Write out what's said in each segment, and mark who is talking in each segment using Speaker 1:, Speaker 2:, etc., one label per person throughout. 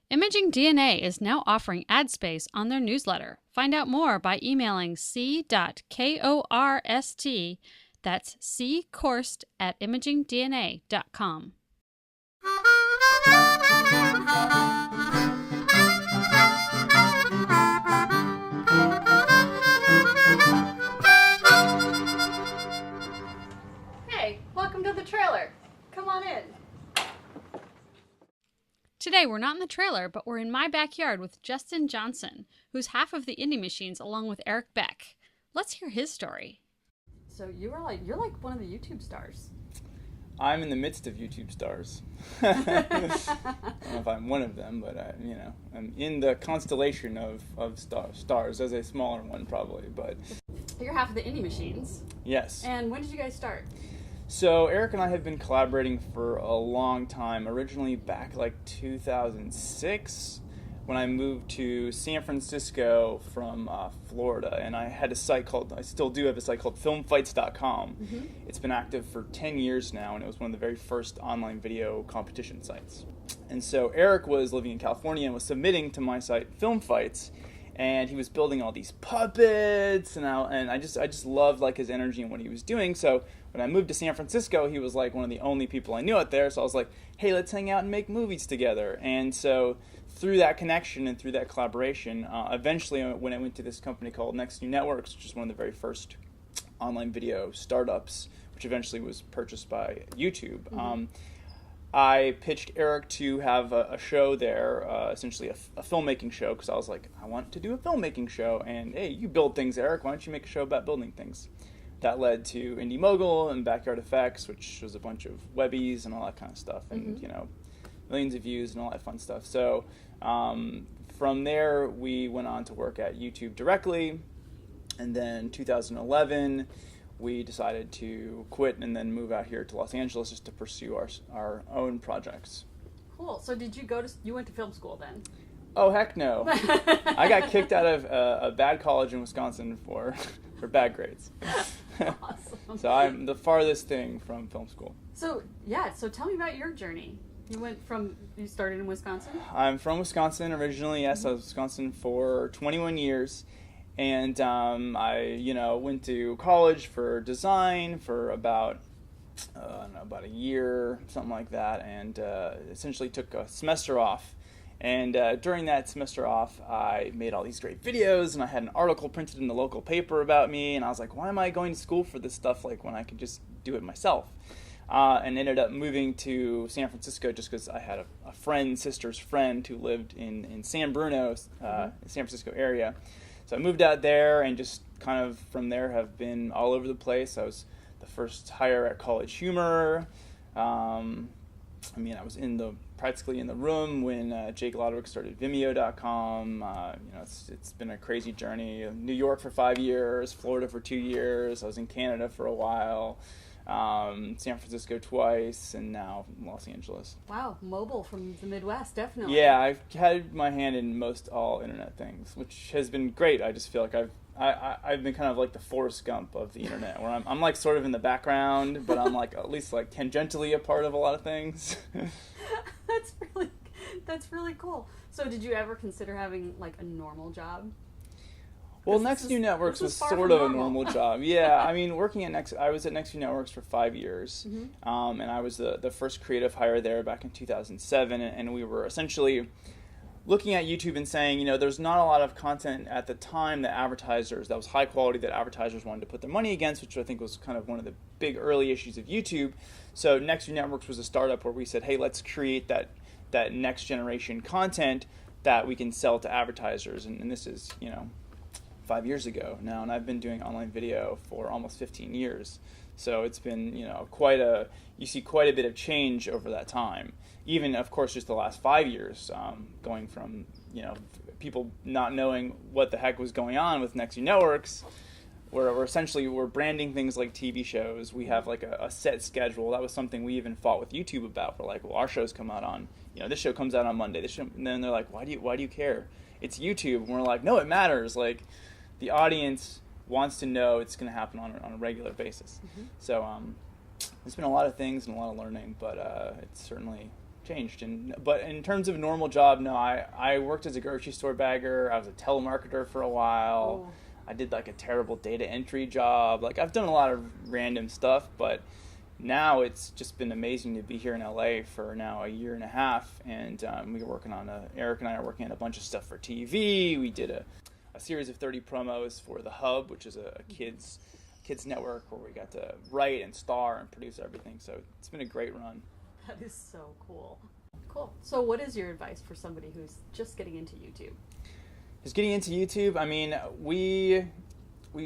Speaker 1: Imaging DNA is now offering ad space on their newsletter. Find out more by emailing c.korst, that's ckorst at imagingdna.com. Hey, welcome to the trailer. Come on in. Today, we're not in the trailer, but we're in my backyard with Justin Johnson, who's half of the Indie Machines along with Erik Beck. Let's hear his story. So you're like one of the YouTube stars.
Speaker 2: I'm in the midst of YouTube stars. I don't know if I'm one of them, but I'm in the constellation of stars as a smaller one probably. But
Speaker 1: you're half of the Indie Machines.
Speaker 2: Yes.
Speaker 1: And when did you guys start?
Speaker 2: So Erik and I have been collaborating for a long time. Originally back like 2006 when I moved to San Francisco from Florida, and I had a site called, I still do have a site called filmfights.com. Mm-hmm. It's been active for 10 years now, and it was one of the very first online video competition sites. And so Erik was living in California and was submitting to my site Film Fights, and he was building all these puppets, and I just loved like his energy and what he was doing. So when I moved to San Francisco, he was like one of the only people I knew out there. So I was like, hey, let's hang out and make movies together. And so through that connection and through that collaboration, eventually when I went to this company called Next New Networks, which is one of the very first online video startups, which eventually was purchased by YouTube, mm-hmm. I pitched Erik to have a show there, essentially a filmmaking show, because I was like, I want to do a filmmaking show, and hey, you build things, Erik, why don't you make a show about building things? That led to Indie Mogul and Backyard Effects, which was a bunch of webbies and all that kind of stuff, and mm-hmm. Millions of views and all that fun stuff. So from there, we went on to work at YouTube directly, and then 2011, we decided to quit and then move out here to Los Angeles just to pursue our own projects.
Speaker 1: Cool. So you went to film school then?
Speaker 2: Oh, heck no. I got kicked out of a bad college in Wisconsin for bad grades.
Speaker 1: Awesome.
Speaker 2: So I'm the farthest thing from film school.
Speaker 1: So tell me about your journey. You started in Wisconsin?
Speaker 2: I'm from Wisconsin originally, yes. Mm-hmm. I was in Wisconsin for 21 years. And I went to college for design for about a year, something like that, and essentially took a semester off. And during that semester off, I made all these great videos, and I had an article printed in the local paper about me, and I was like, why am I going to school for this stuff when I could just do it myself? And ended up moving to San Francisco just because I had a sister's friend who lived in San Bruno, San Francisco area. So I moved out there and just kind of from there have been all over the place. I was the first hire at College Humor. I was practically in the room when Jake Lodwick started Vimeo.com. It's been a crazy journey. New York for 5 years, Florida for 2 years. I was in Canada for a while. San Francisco twice, and now Los Angeles.
Speaker 1: Wow, mobile from the Midwest, definitely.
Speaker 2: Yeah, I've had my hand in most all internet things, which has been great. I just feel like I've been kind of like the Forrest Gump of the internet, where I'm like sort of in the background, but I'm like at least like tangentially a part of a lot of things.
Speaker 1: That's really cool. So did you ever consider having like a normal job?
Speaker 2: Well, Next New Networks was sort of a normal job. Yeah, I mean, I was at Next New Networks for 5 years, mm-hmm. And I was the first creative hire there back in 2007, and we were essentially looking at YouTube and saying, there's not a lot of content at the time that was high quality that advertisers wanted to put their money against, which I think was kind of one of the big early issues of YouTube. So Next New Networks was a startup where we said, hey, let's create that next generation content that we can sell to advertisers, and this is, 5 years ago now, and I've been doing online video for almost 15 years. So it's been, you see quite a bit of change over that time. Even, of course, just the last 5 years, going from, people not knowing what the heck was going on with Next New Networks, where we're branding things like TV shows. We have like a set schedule. That was something we even fought with YouTube about. We're like, well, our shows come out on, this show comes out on Monday. And then they're like, why do you care? It's YouTube. And we're like, no, it matters. Like, the audience wants to know it's going to happen on a regular basis. Mm-hmm. So there's been a lot of things and a lot of learning, but it's certainly changed. But in terms of normal job, no, I worked as a grocery store bagger. I was a telemarketer for a while.
Speaker 1: Oh.
Speaker 2: I did like a terrible data entry job. Like I've done a lot of random stuff, but now it's just been amazing to be here in LA for now a year and a half, and we were working on Erik and I are working on a bunch of stuff for TV. We did a series of 30 promos for The Hub, which is a kids network where we got to write and star and produce everything. So it's been a great run.
Speaker 1: That is so cool. Cool. So what is your advice for somebody who's just getting into YouTube?
Speaker 2: Just getting into YouTube, I mean, we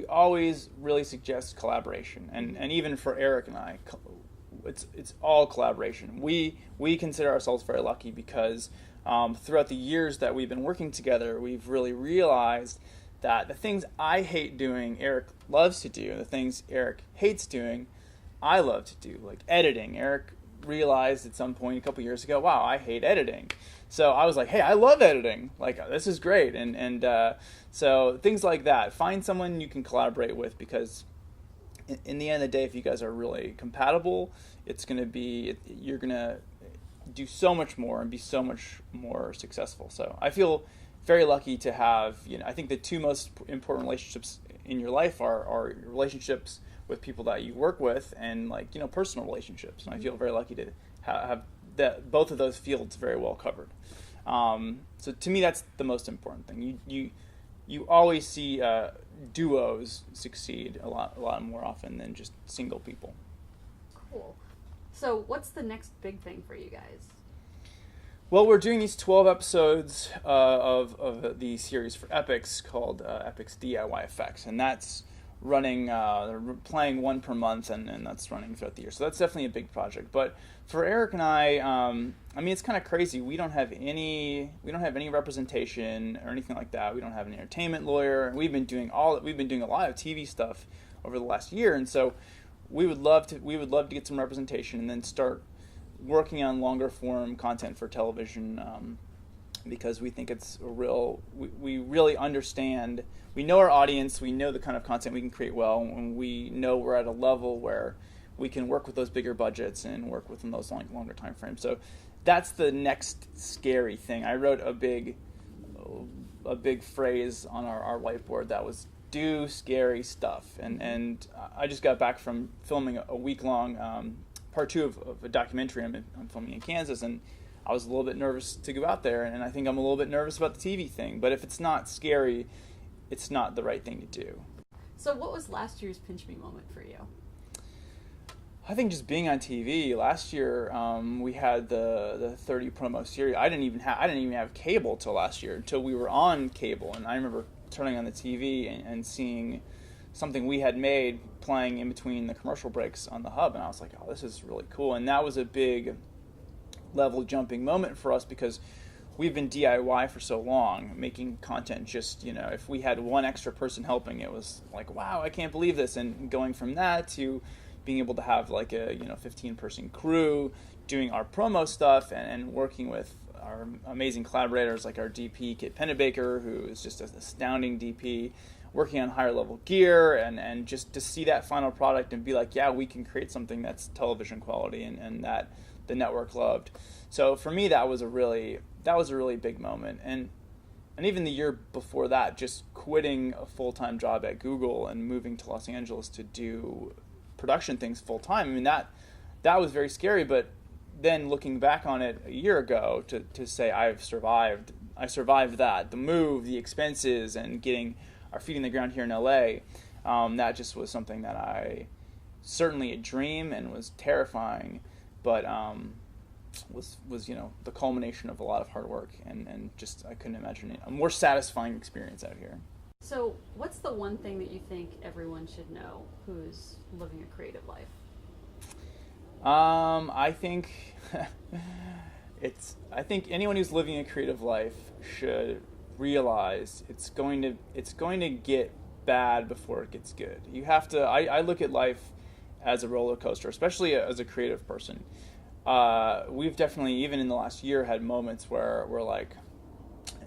Speaker 2: always really suggest collaboration, and even for Erik and I, it's all collaboration. We consider ourselves very lucky because throughout the years that we've been working together, we've really realized that the things I hate doing, Erik loves to do, and the things Erik hates doing, I love to do, like editing. Erik realized at some point a couple years ago, wow, I hate editing. So I was like, hey, I love editing. Like, this is great. And so things like that. Find someone you can collaborate with, because in the end of the day, if you guys are really compatible, you're going to do so much more and be so much more successful. So I feel very lucky to have, I think the two most important relationships in your life are relationships with people that you work with and personal relationships. And I feel very lucky to have both of those fields very well covered. So to me, that's the most important thing. You always see duos succeed a lot more often than just single people.
Speaker 1: Cool. So what's the next big thing for you guys?
Speaker 2: Well, we're doing these 12 episodes of the series for Epics called Epics DIY Effects, and that's running, they're playing one per month, and that's running throughout the year. So that's definitely a big project. But for Erik and I mean, it's kind of crazy. We don't have any representation or anything like that. We don't have an entertainment lawyer. We've been doing a lot of TV stuff over the last year, and so we would love to get some representation and then start working on longer form content for television, because we think it's we really understand, we know our audience, we know the kind of content we can create well, and we know we're at a level where we can work with those bigger budgets and work within those longer time frames. So that's the next scary thing. I wrote a big phrase on our whiteboard that was do scary stuff, and I just got back from filming a week-long part 2 of a documentary I'm filming in Kansas, and I was a little bit nervous to go out there, and I think I'm a little bit nervous about the TV thing, but if it's not scary, it's not the right thing to do.
Speaker 1: So what was last year's pinch me moment for you?
Speaker 2: I think just being on TV. Last year, we had the 30 promo series. I didn't even have cable till last year, until we were on cable, and I remember turning on the TV and seeing something we had made playing in between the commercial breaks on the Hub, and I was like, oh, this is really cool. And that was a big level jumping moment for us, because we've been DIY for so long, making content just, if we had one extra person helping, it was like, wow, I can't believe this. And going from that to being able to have like a 15-person crew doing our promo stuff, and working with our amazing collaborators like our DP Kit Pennebaker, who is just an astounding DP, working on higher level gear, and just to see that final product and be like, yeah, we can create something that's television quality and that the network loved. So for me, that was a really big moment. And even the year before that, just quitting a full-time job at Google and moving to Los Angeles to do production things full-time, I mean, that was very scary. But then looking back on it a year ago, to say I survived that, the move, the expenses, and getting our feet in the ground here in LA, that just was something that I certainly a dream and was terrifying, but was the culmination of a lot of hard work, and just I couldn't imagine a more satisfying experience out here.
Speaker 1: So what's the one thing that you think everyone should know who's living a creative life?
Speaker 2: I think I think anyone who's living a creative life should realize it's going to get bad before it gets good. You have to. I look at life as a roller coaster, especially as a creative person. We've definitely, even in the last year, had moments where we're like,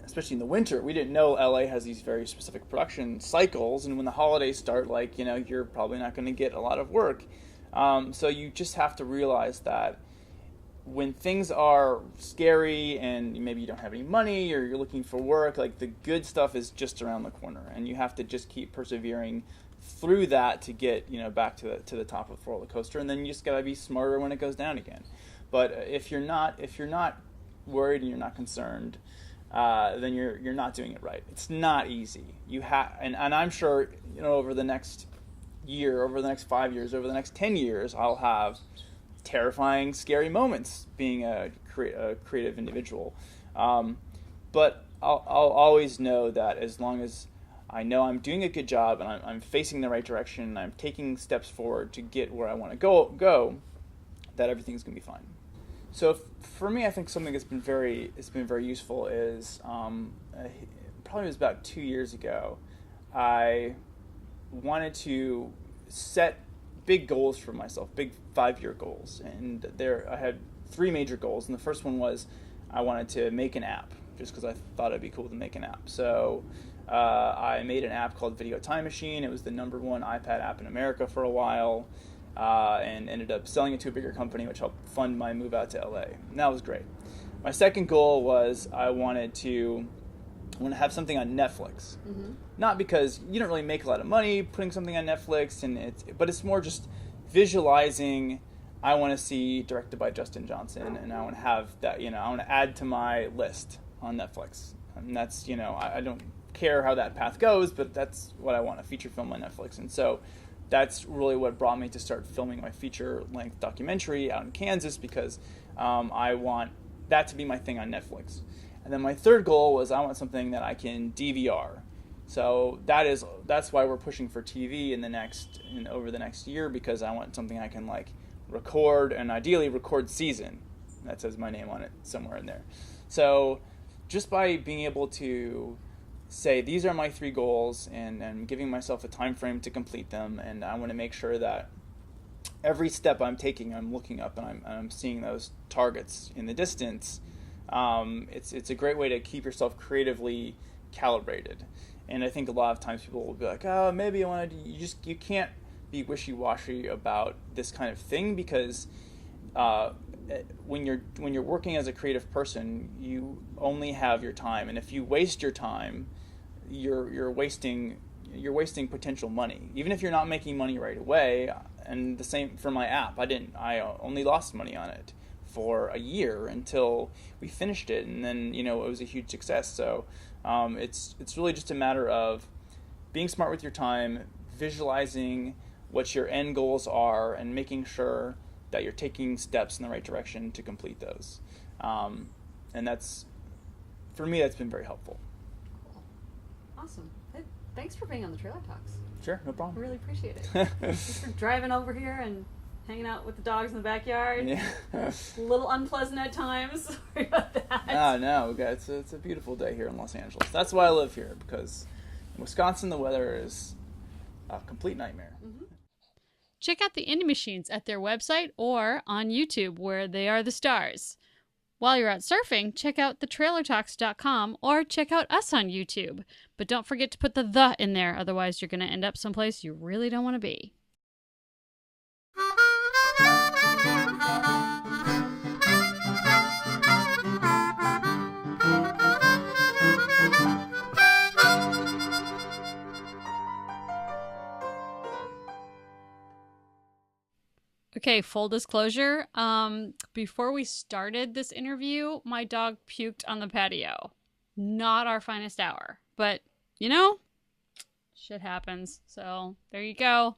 Speaker 2: especially in the winter, we didn't know LA has these very specific production cycles, and when the holidays start, you're probably not going to get a lot of work. So you just have to realize that when things are scary and maybe you don't have any money or you're looking for work, like the good stuff is just around the corner, and you have to just keep persevering through that to get back to the top of the roller coaster, and then you just gotta be smarter when it goes down again. But if you're not worried and you're not concerned, then you're not doing it right. It's not easy. And I'm sure over the next year, over the next 5 years, over the next 10 years, I'll have terrifying, scary moments being a creative individual. But I'll always know that as long as I know I'm doing a good job and I'm facing the right direction and I'm taking steps forward to get where I want to go, that everything's going to be fine. So for me, I think something that's been very useful is probably was about 2 years ago. I wanted to set big goals for myself, big 5-year goals, and I had 3 major goals. And the first one was I wanted to make an app, just because I thought it'd be cool to make an app. So I made an app called Video Time Machine. It was the #1 iPad app in America for a while. And ended up selling it to a bigger company, which helped fund my move out to LA. And that was great. My second goal was I want to have something on Netflix. Mm-hmm. Not because you don't really make a lot of money putting something on Netflix, but it's more just visualizing. I want to see directed by Justin Johnson, and I want to have that. I want to add to my list on Netflix. And that's I don't care how that path goes, but that's what I want, a feature film on Netflix. And so that's really what brought me to start filming my feature-length documentary out in Kansas, because I want that to be my thing on Netflix. And then my third goal was I want something that I can DVR. So that's why we're pushing for TV over the next year, because I want something I can record, and ideally record season. That says my name on it somewhere in there. So just by being able to say these are my 3 goals and giving myself a time frame to complete them, and I want to make sure that every step I'm taking, I'm looking up and I'm seeing those targets in the distance. It's a great way to keep yourself creatively calibrated. And I think a lot of times people will be like, oh, maybe I want to. You can't be wishy-washy about this kind of thing, because when you're working as a creative person, you only have your time, and if you waste your time, you're wasting potential money, even if you're not making money right away. And the same for my app. I only lost money on it for a year until we finished it, and then it was a huge success. So it's really just a matter of being smart with your time, visualizing what your end goals are, and making sure that you're taking steps in the right direction to complete those. And that's, for me, that's been very helpful.
Speaker 1: Awesome. Hey, thanks for being on the Trailer Talks.
Speaker 2: Sure, no problem.
Speaker 1: I really appreciate it. Thanks for driving over here and hanging out with the dogs in the backyard.
Speaker 2: Yeah.
Speaker 1: A little unpleasant at times. Sorry about that.
Speaker 2: Oh, no. It's a beautiful day here in Los Angeles. That's why I live here, because in Wisconsin the weather is a complete nightmare. Mm-hmm.
Speaker 1: Check out the Indie Machines at their website or on YouTube, where they are the stars. While you're out surfing, check out thetrailertalks.com or check out us on YouTube. But don't forget to put the in there, otherwise you're going to end up someplace you really don't want to be. Okay, full disclosure, before we started this interview, my dog puked on the patio. Not our finest hour, but, shit happens. So, there you go.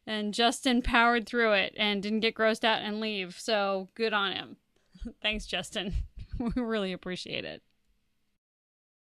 Speaker 1: And Justin powered through it and didn't get grossed out and leave, so good on him. Thanks, Justin. We really appreciate it.